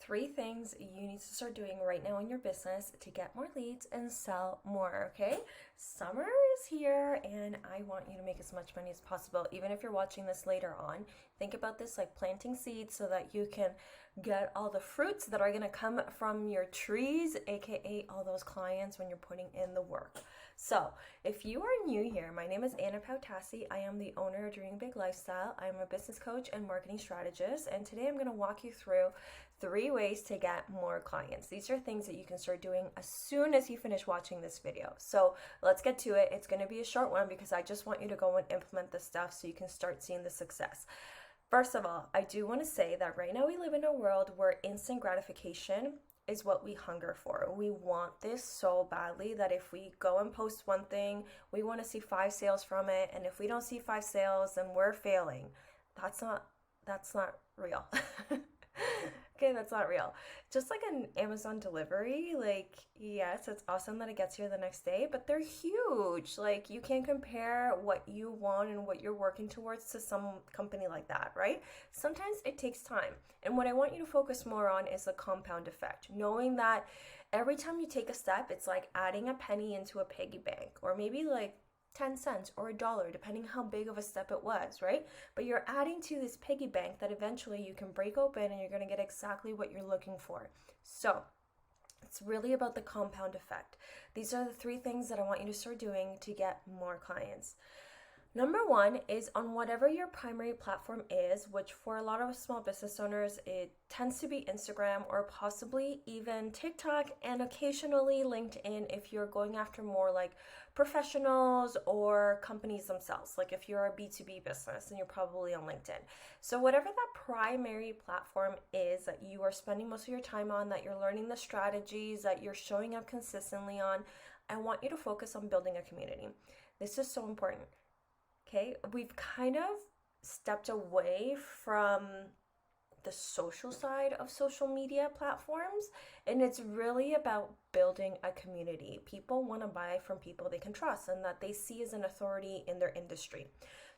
3 things you need to start doing right now in your business to get more leads and sell more, okay? Summer is here and I want you to make as much money as possible. Even if you're watching this later on, think about this like planting seeds so that you can get all the fruits that are going to come from your trees, aka all those clients when you're putting in the work. So, if you are new here, my name is Anna Pautassi. I am the owner of Dream Big Lifestyle. I'm a business coach and marketing strategist, and today I'm going to walk you through 3 ways to get more clients. These are things that you can start doing as soon as you finish watching this video. So, let's get to it. It's going to be a short one because I just want you to go and implement this stuff so you can start seeing the success. First of all, I do want to say that right now we live in a world where instant gratification is what we hunger for. We want this so badly that if we go and post one thing, we want to see 5 sales from it, and if we don't see 5 sales, then we're failing. That's not real. Okay, that's not real. Just like an Amazon delivery, like, yes, it's awesome that it gets here the next day, but they're huge. Like, you can't compare what you want and what you're working towards to some company like that, right? Sometimes it takes time. And what I want you to focus more on is the compound effect, knowing that every time you take a step, it's like adding a penny into a piggy bank, or maybe like 10 cents or $1, depending how big of a step it was, right? But you're adding to this piggy bank that eventually you can break open and you're going to get exactly what you're looking for. So it's really about the compound effect. These are the 3 things that I want you to start doing to get more clients. Number 1 is on whatever your primary platform is, which for a lot of small business owners, it tends to be Instagram or possibly even TikTok and occasionally LinkedIn if you're going after more like professionals or companies themselves. Like if you're a B2B business, then you're probably on LinkedIn. So whatever that primary platform is that you are spending most of your time on, that you're learning the strategies, that you're showing up consistently on, I want you to focus on building a community. This is so important. Okay, we've kind of stepped away from the social side of social media platforms, and it's really about building a community. People want to buy from people they can trust and that they see as an authority in their industry.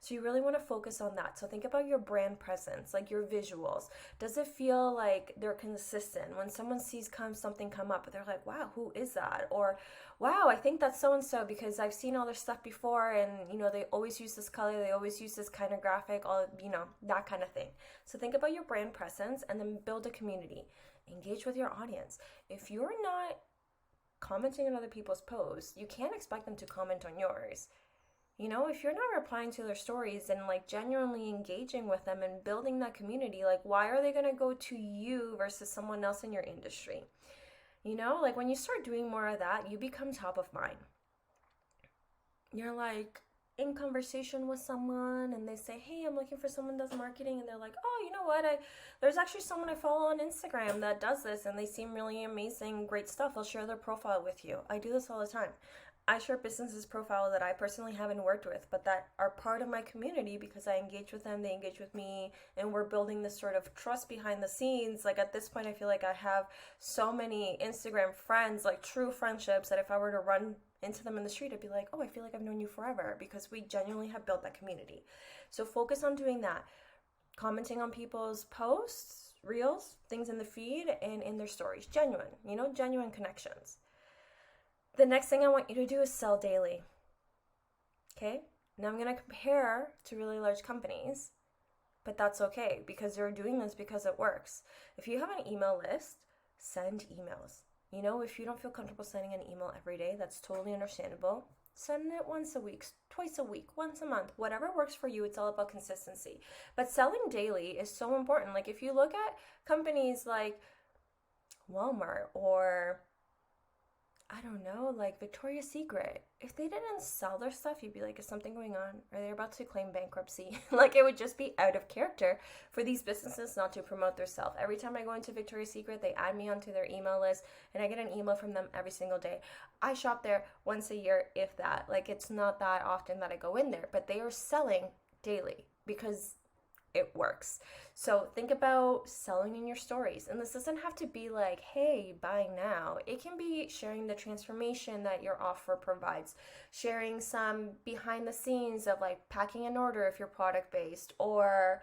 So you really want to focus on that. So think about your brand presence, like your visuals. Does it feel like they're consistent? When someone sees something come up, they're like, wow, who is that? Or, wow, I think that's so-and-so because I've seen all their stuff before, and, they always use this color, they always use this kind of graphic, that kind of thing. So think about your brand presence and then build a community. Engage with your audience. If you're not commenting on other people's posts, you can't expect them to comment on yours. If you're not replying to their stories and like genuinely engaging with them and building that community, like why are they going to go to you versus someone else in your industry? Like when you start doing more of that, you become top of mind. You're like in conversation with someone and they say, hey, I'm looking for someone that does marketing, and they're like, oh, you know what, there's actually someone I follow on Instagram that does this and they seem really amazing, great stuff. I'll share their profile with you. I do this all the time. I share businesses profile that I personally haven't worked with, but that are part of my community because I engage with them, they engage with me, and we're building this sort of trust behind the scenes. Like at this point, I feel like I have so many Instagram friends, like true friendships, that if I were to run into them in the street, I'd be like, oh, I feel like I've known you forever because we genuinely have built that community. So focus on doing that. Commenting on people's posts, reels, things in the feed, and in their stories. Genuine connections. The next thing I want you to do is sell daily. Okay? Now I'm going to compare to really large companies, but that's okay because they're doing this because it works. If you have an email list, send emails. If you don't feel comfortable sending an email every day, that's totally understandable. Send it once a week, twice a week, once a month, whatever works for you. It's all about consistency. But selling daily is so important. Like if you look at companies like Walmart or I don't know, like Victoria's Secret, if they didn't sell their stuff, you'd be like, is something going on? Are they about to claim bankruptcy? Like it would just be out of character for these businesses not to promote their self. Every time I go into Victoria's Secret, they add me onto their email list and I get an email from them every single day. I shop there once a year, if that. Like it's not that often that I go in there, but they are selling daily because it works. So think about selling in your stories. And this doesn't have to be like, hey, buy now. It can be sharing the transformation that your offer provides, sharing some behind the scenes of like packing an order if you're product based, or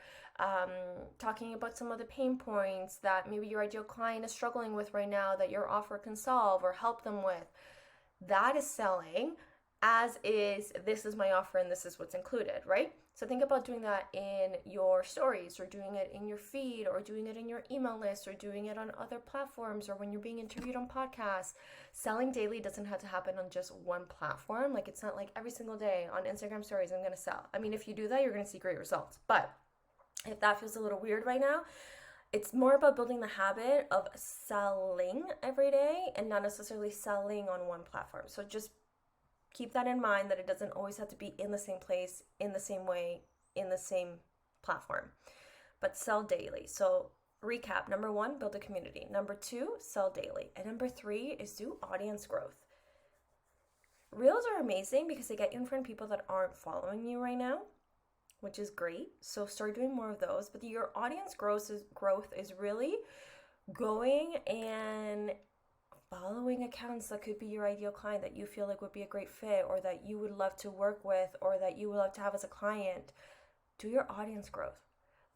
talking about some of the pain points that maybe your ideal client is struggling with right now that your offer can solve or help them with. That is selling, as is, this is my offer and this is what's included, right? So think about doing that in your stories, or doing it in your feed, or doing it in your email list, or doing it on other platforms, or when you're being interviewed on podcasts. Selling daily doesn't have to happen on just one platform. Like, it's not like every single day on Instagram stories I'm going to sell. I mean, if you do that, you're going to see great results. But if that feels a little weird right now, it's more about building the habit of selling every day and not necessarily selling on one platform. So just keep that in mind, that it doesn't always have to be in the same place, in the same way, in the same platform, but sell daily. So recap: number 1, build a community. Number 2, sell daily. And number 3 is do audience growth. Reels are amazing because they get you in front of people that aren't following you right now, which is great. So start doing more of those. But your audience growth is really going and following accounts that could be your ideal client, that you feel like would be a great fit, or that you would love to work with, or that you would love to have as a client. Do your audience growth.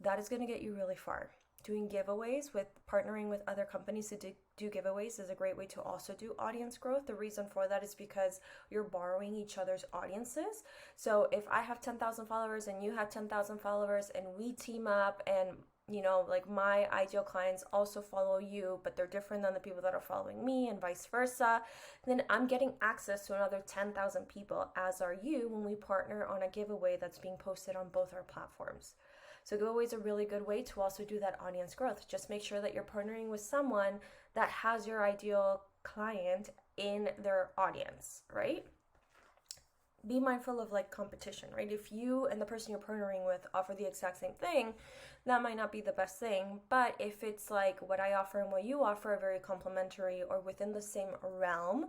That is going to get you really far. Doing giveaways, with partnering with other companies to do giveaways, is a great way to also do audience growth. The reason for that is because you're borrowing each other's audiences. So if I have 10,000 followers and you have 10,000 followers and we team up, and like my ideal clients also follow you, but they're different than the people that are following me, and vice versa, then I'm getting access to another 10,000 people, as are you, when we partner on a giveaway that's being posted on both our platforms. So giveaways are a really good way to also do that audience growth. Just make sure that you're partnering with someone that has your ideal client in their audience, right? Be mindful of like competition, right? If you and the person you're partnering with offer the exact same thing, that might not be the best thing. But if it's like what I offer and what you offer are very complementary or within the same realm,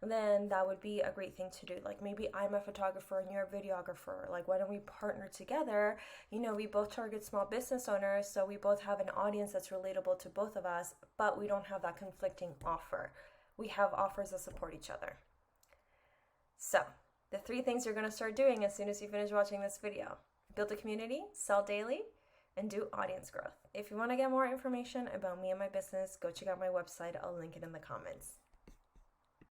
then that would be a great thing to do. Like, maybe I'm a photographer and you're a videographer. Like, why don't we partner together? We both target small business owners, so we both have an audience that's relatable to both of us, but we don't have that conflicting offer. We have offers that support each other. So the 3 things you're going to start doing as soon as you finish watching this video: build a community, sell daily, and do audience growth. If you want to get more information about me and my business, go check out my website. I'll link it in the comments.